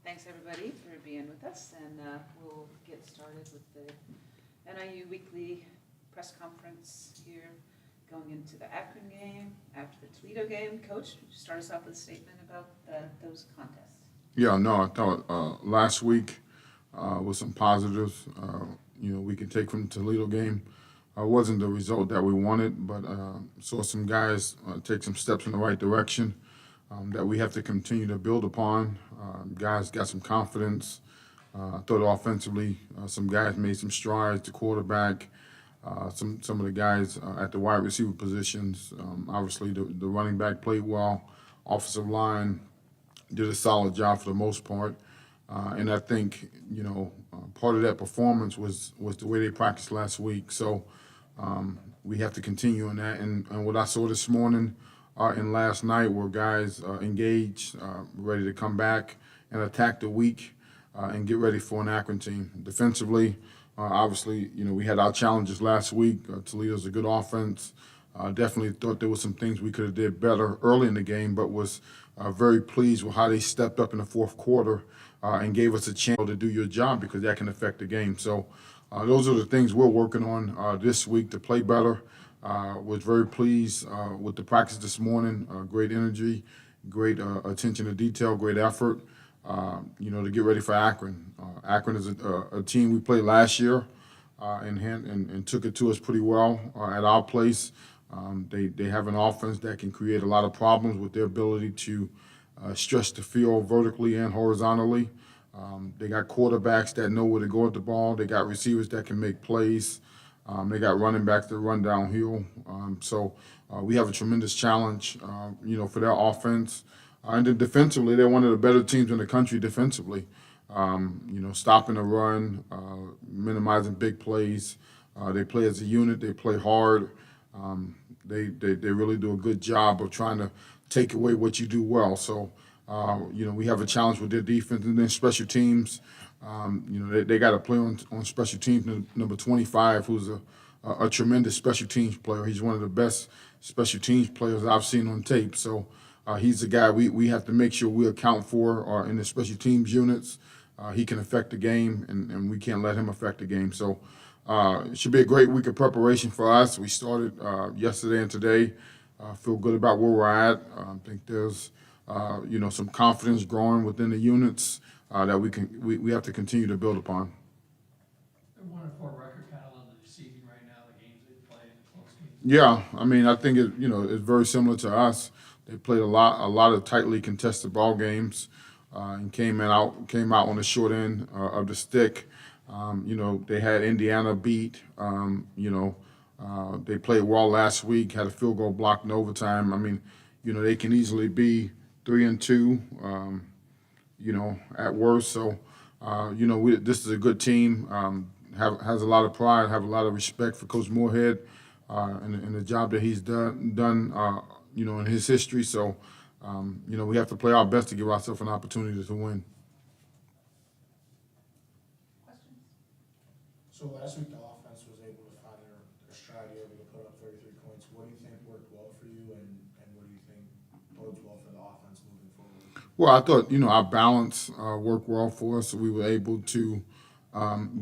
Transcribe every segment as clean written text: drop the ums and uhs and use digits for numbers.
Thanks, everybody, for being with us, and we'll get started with the NIU Weekly Press Conference here, going into the Akron game, after the Toledo game. Coach, would you start us off with a statement about those contests? Yeah, no, I thought last week was some positives, we could take from the Toledo game. Wasn't the result that we wanted, but saw some guys take some steps in the right direction that we have to continue to build upon. Guys got some confidence. I thought offensively, some guys made some strides. The quarterback, some of the guys at the wide receiver positions. Obviously, the running back played well. Offensive line did a solid job for the most part. And I think, part of that performance was the way they practiced last week. So we have to continue on that. And what I saw this morning and last night were guys engaged, ready to come back and attack the week and get ready for an Akron team. Defensively, obviously, we had our challenges last week. Toledo's a good offense. Definitely thought there were some things we could have did better early in the game, but was very pleased with how they stepped up in the fourth quarter and gave us a chance to do your job, because that can affect the game. So those are the things we're working on this week to play better. Was very pleased with the practice this morning. Great energy, great attention to detail, great effort, to get ready for Akron. Akron is a team we played last year and took it to us pretty well at our place. They have an offense that can create a lot of problems with their ability to stretch the field vertically and horizontally. They got quarterbacks that know where to go with the ball. They got receivers that can make plays. They got running backs that run downhill. So we have a tremendous challenge, for their offense. And then defensively, they're one of the better teams in the country defensively. Stopping the run, minimizing big plays. They play as a unit. They play hard. They really do a good job of trying to take away what you do well. So, we have a challenge with their defense. And then special teams, they got a player on special teams, number 25, who's a tremendous special teams player. He's one of the best special teams players I've seen on tape. So he's the guy we have to make sure we account for in the special teams units. He can affect the game, and we can't let him affect the game. So it should be a great week of preparation for us. We started yesterday and today. Feel good about where we're at. I think there's some confidence growing within the units that we have to continue to build upon. They're 1-4 record, kind of on the receiving right now. The games they play, close games. Yeah, I think it's very similar to us. They played a lot of tightly contested ball games and came out on the short end of the stick. They had Indiana beat. They played well last week. Had a field goal blocked in overtime. They can easily be 3-2. At worst. So, this is a good team. Has a lot of pride. Have a lot of respect for Coach Moorhead and the job that he's done. In his history. So, we have to play our best to give ourselves an opportunity to win. Questions? So last week the offense was able to find their stride, able to put up 33 points. What do you think worked well for you, and what do you think bodes well for the offense moving forward? Well, I thought, our balance worked well for us. We were able to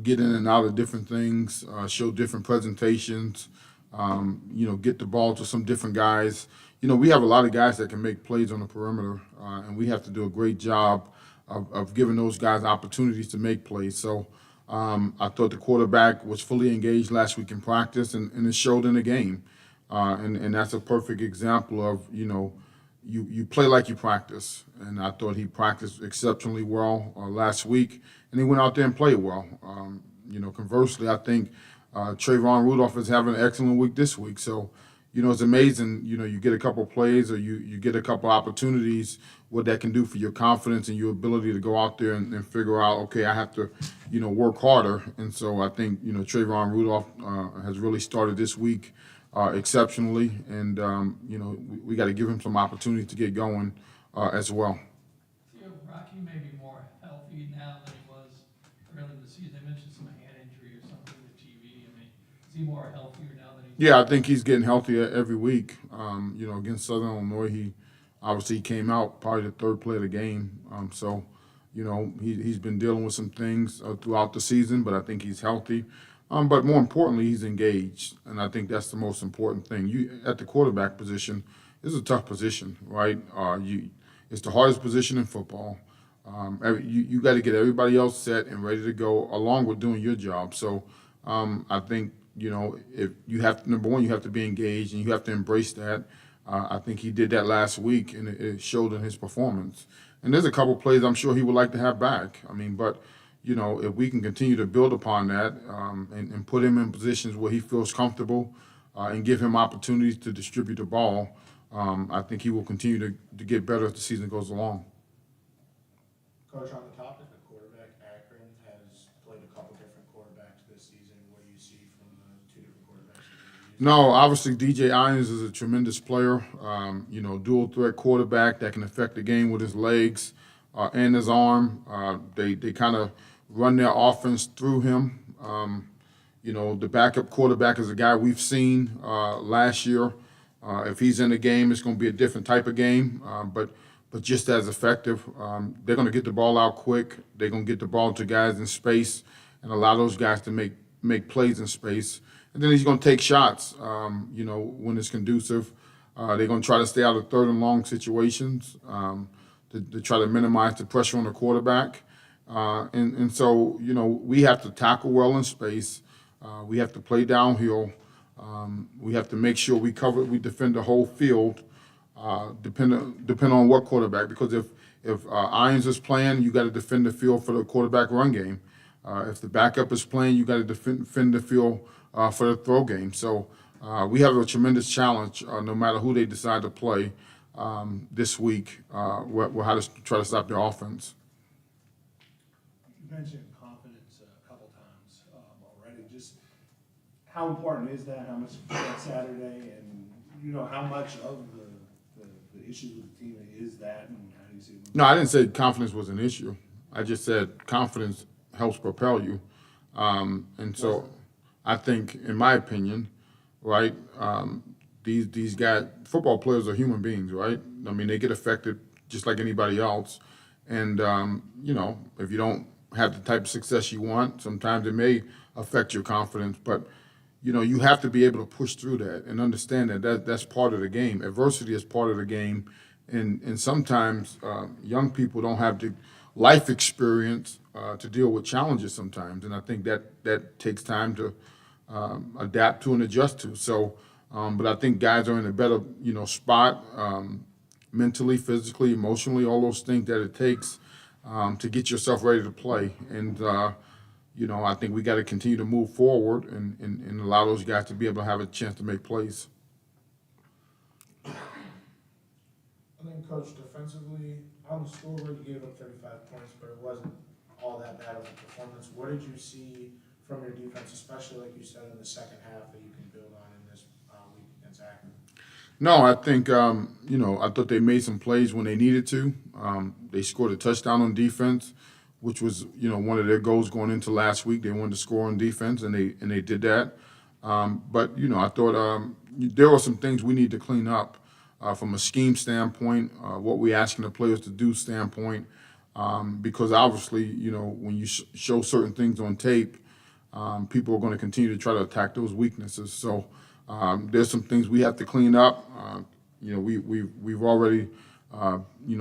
get in and out of different things, show different presentations, get the ball to some different guys. We have a lot of guys that can make plays on the perimeter, and we have to do a great job of giving those guys opportunities to make plays. So I thought the quarterback was fully engaged last week in practice, and it showed in the game. And that's a perfect example of, you play like you practice. And I thought he practiced exceptionally well last week, and he went out there and played well. Conversely, I think Trayvon Rudolph is having an excellent week this week. So, it's amazing, you get a couple plays or you get a couple opportunities, what that can do for your confidence and your ability to go out there and figure out, okay, I have to, work harder. And so I think, Trayvon Rudolph has really started this week exceptionally. And, we got to give him some opportunity to get going as well. Rocky may be more healthy now than he was early in the season. They mentioned some hand injury or something with TV. Is he more healthier now than he? Yeah, I think he's getting healthier every week. Against Southern Illinois, he obviously came out probably the third play of the game. So, He's been dealing with some things throughout the season, but I think he's healthy. But more importantly, he's engaged, and I think that's the most important thing. You at the quarterback position, this is a tough position, right? It's the hardest position in football. You got to get everybody else set and ready to go, along with doing your job. So I think if you have number one, you have to be engaged and you have to embrace that. I think he did that last week, and it showed in his performance. And there's a couple plays I'm sure he would like to have back. But if we can continue to build upon that and put him in positions where he feels comfortable and give him opportunities to distribute the ball, I think he will continue to get better as the season goes along. Coach, on the topic of quarterback, Akron has played a couple different quarterbacks this season. What do you see from the two different quarterbacks that they've used? No, obviously DJ Irons is a tremendous player. Dual threat quarterback that can affect the game with his legs and his arm. They kind of run their offense through him. The backup quarterback is a guy we've seen last year. If he's in the game, it's going to be a different type of game, but just as effective. They're going to get the ball out quick. They're going to get the ball to guys in space and allow those guys to make plays in space. And then he's going to take shots, when it's conducive. They're going to try to stay out of third and long situations to try to minimize the pressure on the quarterback. So we have to tackle well in space. We have to play downhill. We have to make sure we defend the whole field, depending on what quarterback. Because if Irons is playing, you got to defend the field for the quarterback run game. If the backup is playing, you got to defend the field for the throw game. So we have a tremendous challenge, no matter who they decide to play this week, how to try to stop their offense. You mentioned confidence a couple times already. Just how important is that? How much that Saturday, and how much of the issue with the team is that, and how do you see it? No, I didn't say confidence was an issue. I just said confidence helps propel you, and so I think, in my opinion, right, these guys, football players are human beings, right? They get affected just like anybody else, and if you don't have the type of success you want, sometimes it may affect your confidence, but you have to be able to push through that and understand that that's part of the game. Adversity is part of the game, and sometimes young people don't have the life experience to deal with challenges sometimes, and I think that takes time to adapt to and adjust to. So, but I think guys are in a better spot mentally, physically, emotionally, all those things that it takes to get yourself ready to play. And I think we got to continue to move forward and allow those guys to be able to have a chance to make plays. I think, Coach, defensively, on the scoreboard, you gave up 35 points, but it wasn't all that bad of a performance. What did you see from your defense, especially, like you said, in the second half, that you can build on in this week against Akron? No, I think, I thought they made some plays when they needed to. They scored a touchdown on defense, which was, one of their goals going into last week. They wanted to score on defense, and they did that. But, I thought there were some things we need to clean up from a scheme standpoint, what we're asking the players to do standpoint, because obviously, when you show certain things on tape, people are going to continue to try to attack those weaknesses. So there's some things we have to clean up. We've already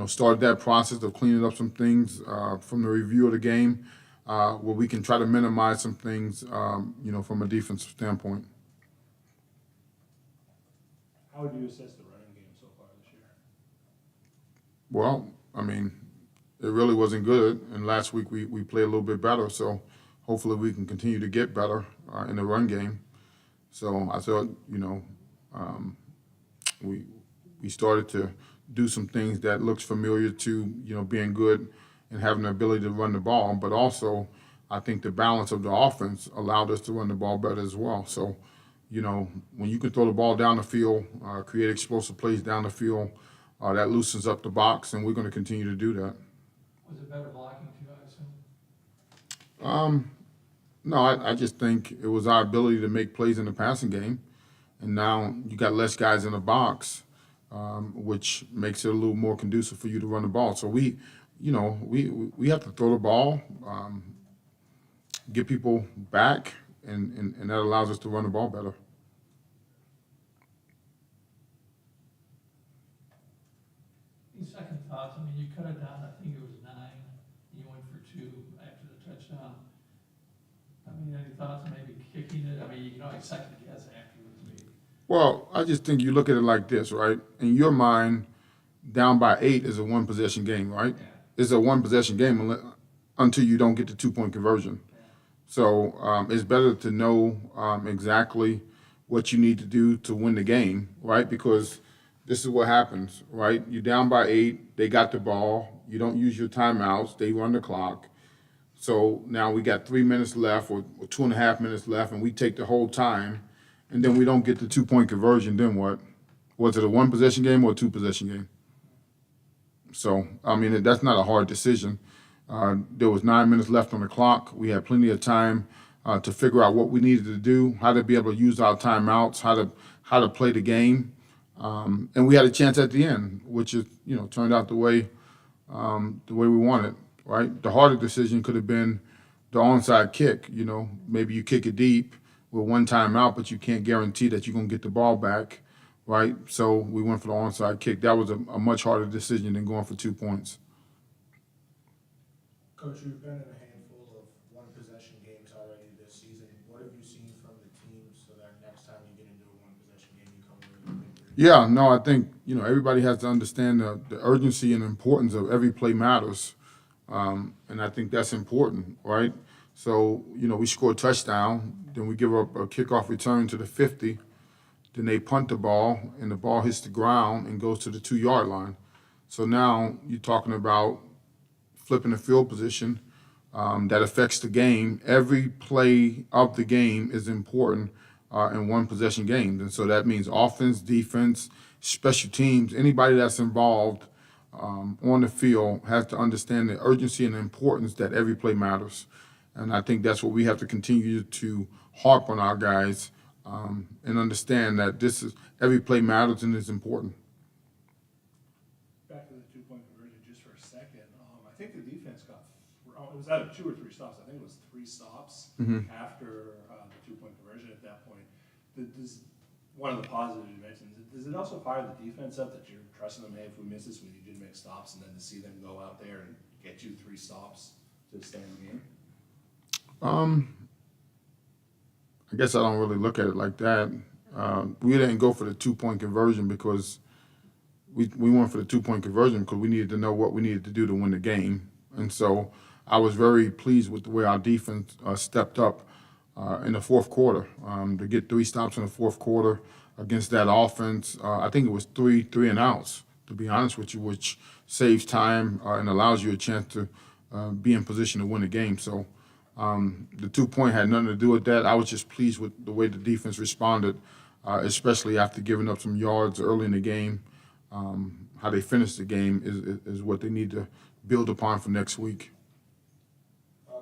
started that process of cleaning up some things from the review of the game, where we can try to minimize some things, from a defensive standpoint. How would you assess the running game so far this year? Well, it really wasn't good, and last week we played a little bit better, so hopefully we can continue to get better in the run game. So I thought, we started to do some things that looks familiar to, being good and having the ability to run the ball, but also I think the balance of the offense allowed us to run the ball better as well. So, when you can throw the ball down the field, create explosive plays down the field, that loosens up the box, and we're going to continue to do that. Was it better blocking too, I assume? No, I just think it was our ability to make plays in the passing game, and now you got less guys in the box, which makes it a little more conducive for you to run the ball. So we we have to throw the ball, get people back, and that allows us to run the ball better. Any second thoughts? I mean, you cut it down, I think it was 9, and you went for 2 after the touchdown. I mean, any thoughts on maybe kicking it? I mean, you can always second guess afterwards, maybe. Well, I just think you look at it like this, right? In your mind, down by 8 is a one-possession game, right? Yeah. It's a one-possession game until you don't get the two-point conversion. So it's better to know exactly what you need to do to win the game, right? Because this is what happens, right? You're down by 8. They got the ball. You don't use your timeouts. They run the clock. So now we got 3 minutes left or 2.5 minutes left, and we take the whole time, and then we don't get the two-point conversion. Then what? Was it a one-possession game or a two-possession game? So, I mean, that's not a hard decision. There was 9 minutes left on the clock. We had plenty of time to figure out what we needed to do, how to be able to use our timeouts, how to play the game, and we had a chance at the end, which is turned out the way we wanted. Right, the harder decision could have been the onside kick. Maybe you kick it deep with one timeout, but you can't guarantee that you're gonna get the ball back. Right, so we went for the onside kick. That was a much harder decision than going for 2 points. Coach, you've been in a handful of one-possession games already this season. What have you seen from the team so that next time you get into a one-possession game, you come away with victory? Yeah, no, I think everybody has to understand the urgency and importance of every play matters, and I think that's important, right? So we score a touchdown, then we give up a kickoff return to the 50, then they punt the ball, and the ball hits the ground and goes to the 2-yard line. So now you're talking about flipping the field position that affects the game. Every play of the game is important in one-possession games. And so that means offense, defense, special teams, anybody that's involved on the field has to understand the urgency and the importance that every play matters. And I think that's what we have to continue to harp on our guys and understand that every play matters and is important. Back to the 2-point conversion just for a second. I think the defense it was out of 2 or 3 stops. I think it was 3 stops after the 2-point conversion at that point. Does one of the positives you mentioned, does it also fire the defense up that you're trusting them, hey, if we miss this, we need you to make stops, and then to see them go out there and get you 3 stops to stay in the game? I guess I don't really look at it like that. We didn't go for the 2-point conversion because we went for the 2-point conversion because we needed to know what we needed to do to win the game. And so I was very pleased with the way our defense stepped up in the fourth quarter. To get 3 stops in the fourth quarter against that offense, I think it was 3 and outs, to be honest with you, which saves time and allows you a chance to be in position to win the game. So the 2-point had nothing to do with that. I was just pleased with the way the defense responded, especially after giving up some yards early in the game. How they finished the game is what they need to build upon for next week.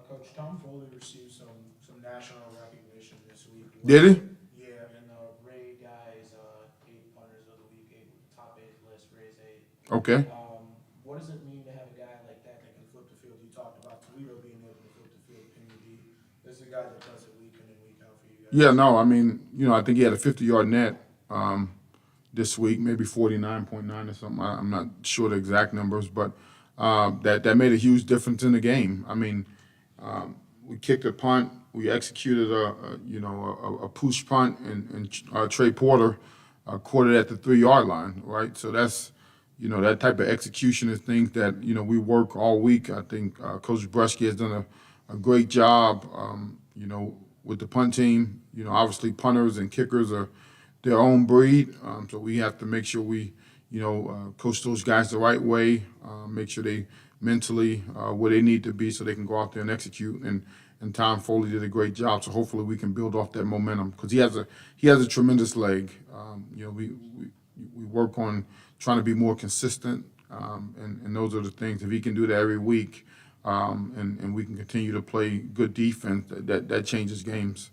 Coach, Tom Foley received some national recognition this week. Did he? Yeah, and the Ray guys, 8 punters of the week, top 8 list, Ray's 8. Okay. What does it mean to have a guy like that can flip the field? You talked about Toledo being able to flip the field. Can you be? This is a guy that does it week in and week out for you guys. Yeah, no, I mean, I think he had a 50-yard net this week, maybe 49.9 or something. I'm not sure the exact numbers, but that made a huge difference in the game. I mean, we kicked a punt, we executed a push punt, and Trey Porter caught it at the 3-yard line, right? So that's that type of execution is things that we work all week. I think Coach Bresky has done a great job, with the punt team. Obviously punters and kickers are their own breed, so we have to make sure we coach those guys the right way, make sure they mentally where they need to be so they can go out there and execute. And Tom Foley did a great job, so hopefully we can build off that momentum because he has a tremendous leg. We work on trying to be more consistent, and those are the things. If he can do that every week, and we can continue to play good defense, that changes games.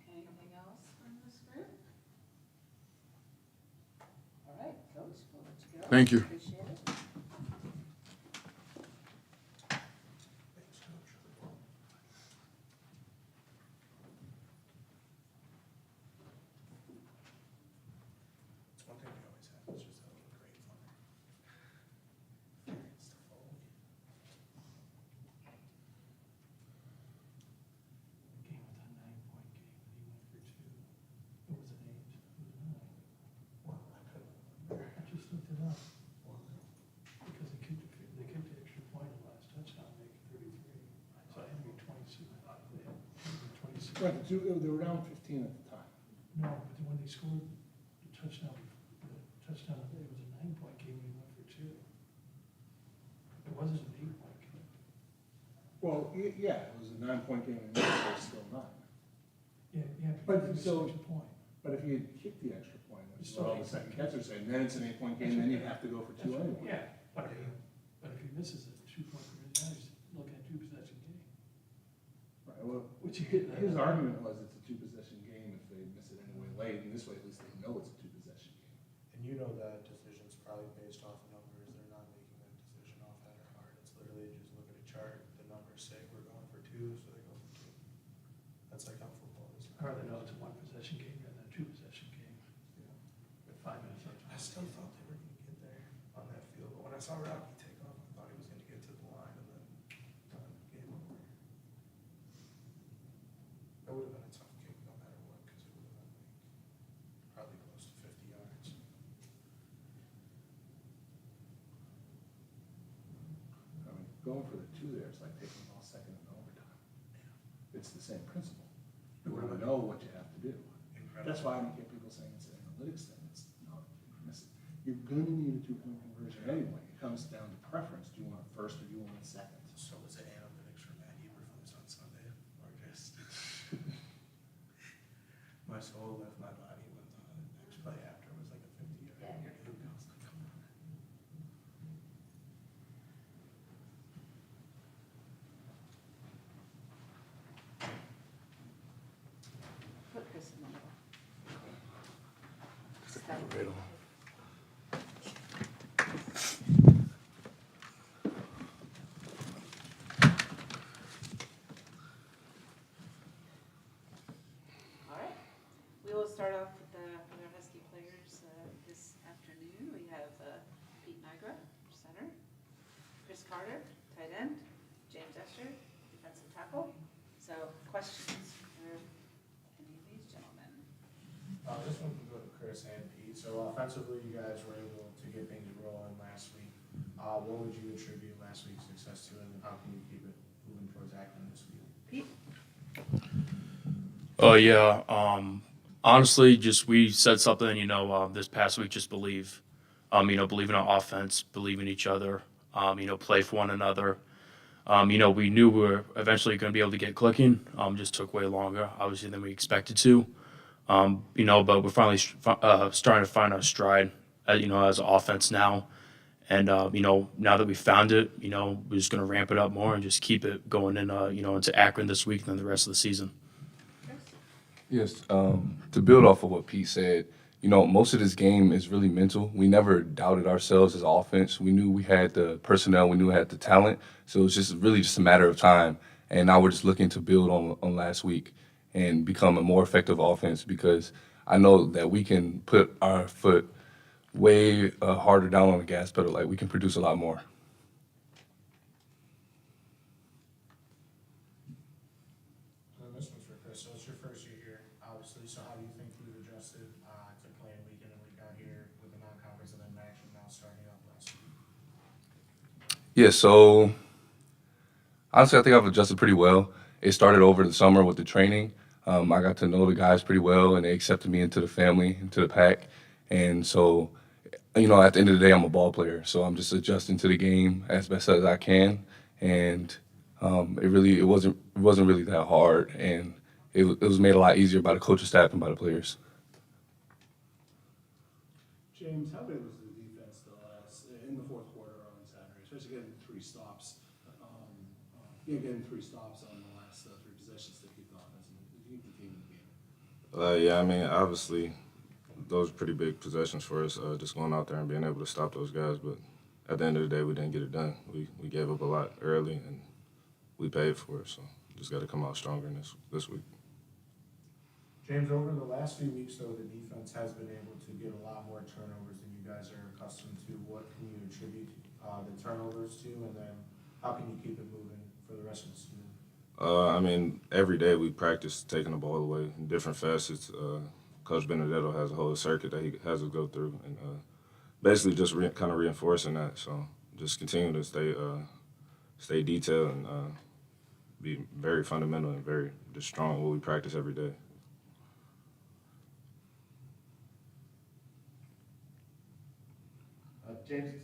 Anything else from this group? Thank you. Appreciate it. Thanks, Coach. It's one thing we always have, it's just a little grapevine. It's the phone. Game with a 9-point game, and he went for 2. It was an 8, it was a 9. Well, I couldn't remember. I just looked it up, because they kicked the extra point in the last touchdown, make it 33. So I had to be 26. They had to be 26. Right, they were down 15 at the time. No, but then when they scored the touchdown, it was a 9-point game, and he went for 2. It wasn't an 8-point game. Well, yeah, it was a 9-point game, and it was still 9. Yeah, But because it's so- such a point. But if you had kicked the extra point, It's that's what all the still second catchers say, then it's an 8-point game, then you'd have to go for 2 anyway. Yeah, but if he misses a 2-point conversion, now he's looking at 2-possession game, Right, well, which you get. his argument was it's a 2-possession game if they miss it anyway late, and this way at least they know it's a 2-possession game. And you know that decision's probably based off of numbers, they're not making that decision off head or heart, it's literally just look at a chart, the numbers say we're going for 2, so they go for 2. That's like how football is. Or they know it's a 1-possession game rather than a 2-possession game. With 5 minutes left. I still thought they were gonna get there on that field, but when I saw Rocky take off, I thought he was gonna get to the line and then done, game over. That would have been a tough kick no matter what, because it would have been like probably close to 50 yards. I mean, going for the 2 there is like taking all second and overtime. It's the same principle. You want to know what you have to do. Incredible. That's why I don't get people saying it's an analytics thing. It's not, you're gonna need a 2-point conversion anyway. It comes down to preference. Do you want it first or do you want it second? So was it analytics for Matt Eberflus on Sunday, or just my soul left my body when the next play after was like a 50-yard. I was like, come on. Put Chris in the middle. Step. All right, we will start off with our Husky players this afternoon. We have Pete Nigra, center, Chris Carter, tight end, James Escher, defensive tackle. So questions for any of these gentlemen? This one can go to Chris and Pete. So offensively, you guys were able to get things rolling last week. What would you attribute last week's success to, and how can you keep it moving towards Akron this week? Pete? Oh yeah. Honestly, just we said something, this past week, just believe. Believe in our offense, believe in each other, play for one another. We knew we were eventually going to be able to get clicking. Just took way longer, obviously, than we expected to. But we're finally starting to find our stride, as an offense now. And, now that we found it, we're just going to ramp it up more and just keep it going in, into Akron this week and then the rest of the season. Yes, to build off of what Pete said, most of this game is really mental. We never doubted ourselves as offense. We knew we had the personnel, we knew we had the talent. So it was just really just a matter of time. And now we're just looking to build on last week and become a more effective offense, because I know that we can put our foot way harder down on the gas pedal. Like, we can produce a lot more. And this one's for Chris. So it's your first year here, obviously. So how do you think you've adjusted to playing week in and week out here with the non-conference and then action now starting up last week? Yeah, so honestly, I think I've adjusted pretty well. It started over the summer with the training. I got to know the guys pretty well, and they accepted me into the family, into the pack. And so, at the end of the day, I'm a ball player. So I'm just adjusting to the game as best as I can. And it wasn't really that hard. And it was made a lot easier by the coaching staff and by the players. James, how big was the defense in the fourth quarter on Saturday, especially getting 3 stops? Getting 3 stops on the last 3 possessions to keep the offense. You keep the team in the game. Yeah, I mean, obviously, those are pretty big possessions for us, just going out there and being able to stop those guys. But at the end of the day, we didn't get it done. We gave up a lot early, and we paid for it. So just got to come out stronger in this week. James, over the last few weeks, though, the defense has been able to get a lot more turnovers than you guys are accustomed to. What can you attribute the turnovers to, and then how can you keep it moving for the rest of the season? I mean, every day we practice taking the ball away in different facets. Coach Benedetto has a whole circuit that he has us go through, and basically just kind of reinforcing that. So just continue to stay detailed and be very fundamental and very just strong what we practice every day. James,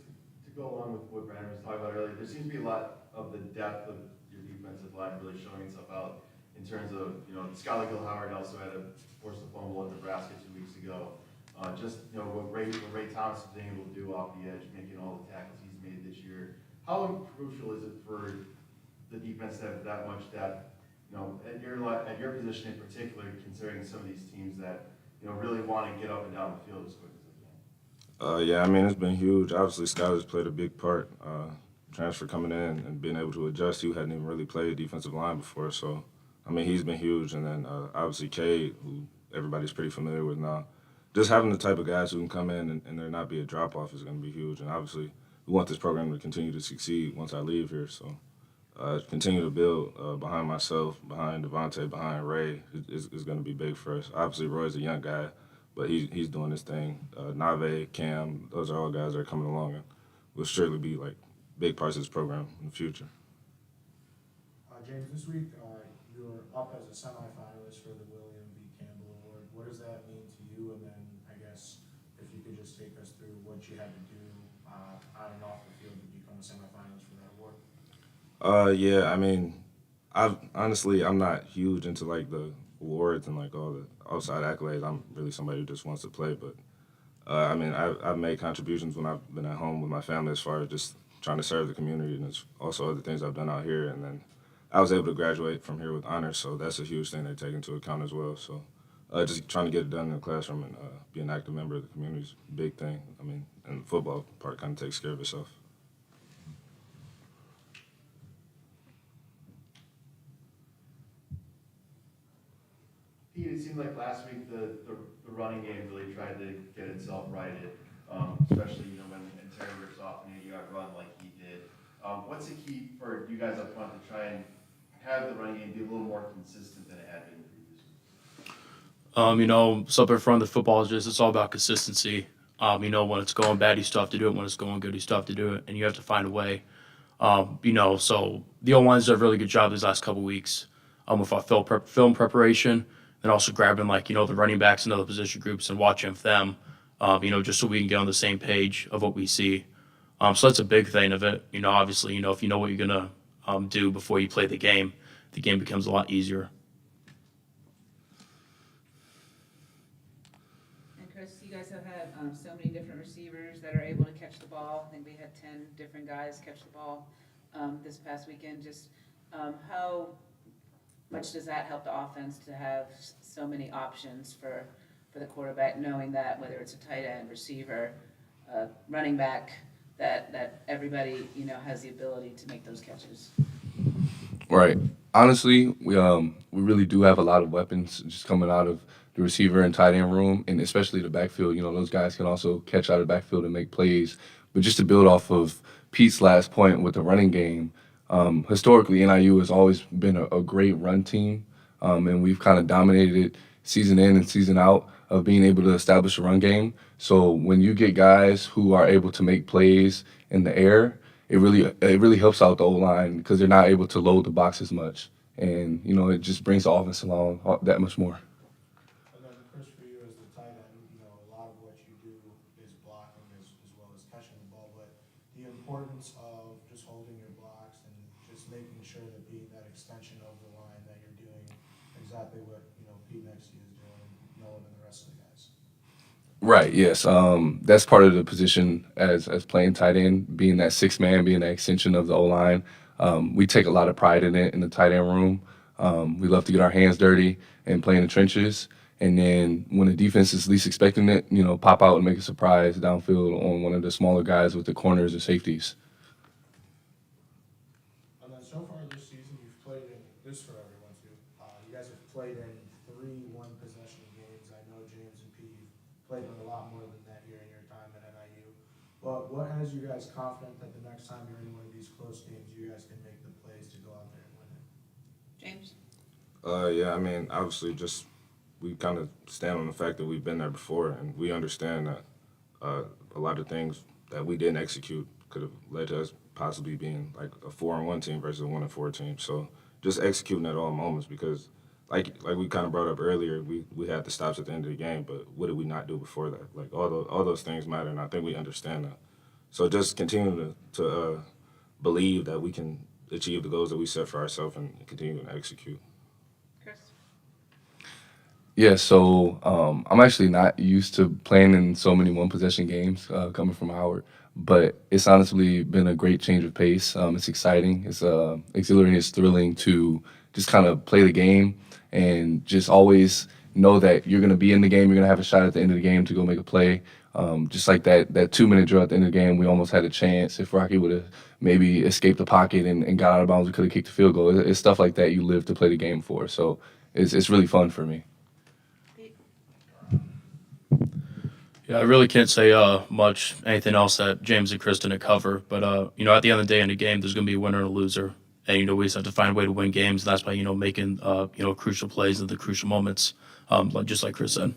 to go along with what Brandon was talking about earlier, there seems to be a lot of the depth of your defensive line really showing itself out in terms of, Skylar Gill-Howard also had to force the fumble at Nebraska 2 weeks ago. What Ray Thomas has been able to do off the edge, making all the tackles he's made this year. How crucial is it for the defense to have that much depth, at your position in particular, considering some of these teams that, really want to get up and down the field as quick as they can? Yeah, I mean, it's been huge. Obviously, Skylar's played a big part. Transfer coming in and being able to adjust. He hadn't even really played defensive line before. So, I mean, he's been huge. And then, obviously, Cade, who everybody's pretty familiar with now. Just having the type of guys who can come in and there not be a drop-off is going to be huge. And, obviously, we want this program to continue to succeed once I leave here. So, continue to build behind myself, behind Devontae, behind Ray is going to be big for us. Obviously, Roy's a young guy, but he's doing his thing. Nave, Cam, those are all guys that are coming along and will surely be, big parts of this program in the future. James, this week you were up as a semifinalist for the William B. Campbell Award. What does that mean to you? And then I guess if you could just take us through what you had to do on and off the field to become a semifinalist for that award. Yeah, I mean, I'm not huge into the awards and all the outside accolades. I'm really somebody who just wants to play. But I mean, I've made contributions when I've been at home with my family as far as just trying to serve the community, and there's also other things I've done out here. And then I was able to graduate from here with honors, so that's a huge thing they take into account as well. So just trying to get it done in the classroom and be an active member of the community is a big thing. I mean, and the football part kind of takes care of itself. Pete, it seemed like last week the running game really tried to get itself righted, especially when Terry rips off an 80-yard run like he did. What's the key for you guys up front to try and have the running game be a little more consistent than it had been previously? Something from the football is it's all about consistency. When it's going bad, you still have to do it. When it's going good, you still have to do it, and you have to find a way. So the O-line's done a really good job these last couple weeks with our film preparation, and also grabbing the running backs and other position groups and watching them, just so we can get on the same page of what we see. So that's a big thing of it. Obviously, if you know what you're gonna do before you play the game becomes a lot easier. And Chris, you guys have had so many different receivers that are able to catch the ball. I think we had 10 different guys catch the ball this past weekend. Just how much does that help the offense to have so many options for the quarterback, knowing that whether it's a tight end, receiver, running back, that everybody has the ability to make those catches? Right. Honestly, we really do have a lot of weapons just coming out of the receiver and tight end room, and especially the backfield. Those guys can also catch out of the backfield and make plays. But just to build off of Pete's last point with the running game, historically NIU has always been a great run team, and we've kind of dominated it season in and season out of being able to establish a run game. So when you get guys who are able to make plays in the air, it really helps out the O-line because they're not able to load the box as much. And, it just brings the offense along that much more. And then, Chris, for you as the tight end, a lot of what you do is blocking as well as catching the ball. But the importance of just holding your blocks and just making sure that being that extension of the line that you're doing exactly what, Pete next to you is doing, Nolan and the rest of the guys. Right, yes. That's part of the position as playing tight end, being that sixth man, being that extension of the O-line. We take a lot of pride in it in the tight end room. We love to get our hands dirty and play in the trenches. And then when the defense is least expecting it, pop out and make a surprise downfield on one of the smaller guys with the corners or safeties. And then so far this season, you've played in, this for everyone too, you guys have played in 3 one-possession games. I know James and Pete played in a lot more than that here in your time at NIU. But what has you guys confident that the next time you're in one of these close games, you guys can make the plays to go out there and win it? James? Yeah, I mean, obviously, just we kind of stand on the fact that we've been there before, and we understand that a lot of things that we didn't execute could have led to us possibly being like a 4-1 team versus a 1-4 team. So just executing at all moments, because like we kind of brought up earlier, we had the stops at the end of the game, but what did we not do before that? Like all those things matter, and I think we understand that. So just continue to believe that we can achieve the goals that we set for ourselves and continue to execute. Chris? Yeah, so I'm actually not used to playing in so many one-possession games coming from Howard, but it's honestly been a great change of pace. It's exciting, it's exhilarating, it's thrilling to just kind of play the game and just always know that you're going to be in the game, you're going to have a shot at the end of the game to go make a play. Just like that 2-minute drill at the end of the game, we almost had a chance. If Rocky would have maybe escaped the pocket and got out of bounds, we could have kicked the field goal. It's stuff like that you live to play the game for, so it's really fun for me. Yeah, I really can't say much anything else that James and Chris didn't cover. But at the end of the day in the game, there's going to be a winner and a loser, and we just have to find a way to win games. And that's by making crucial plays at the crucial moments, just like Chris said.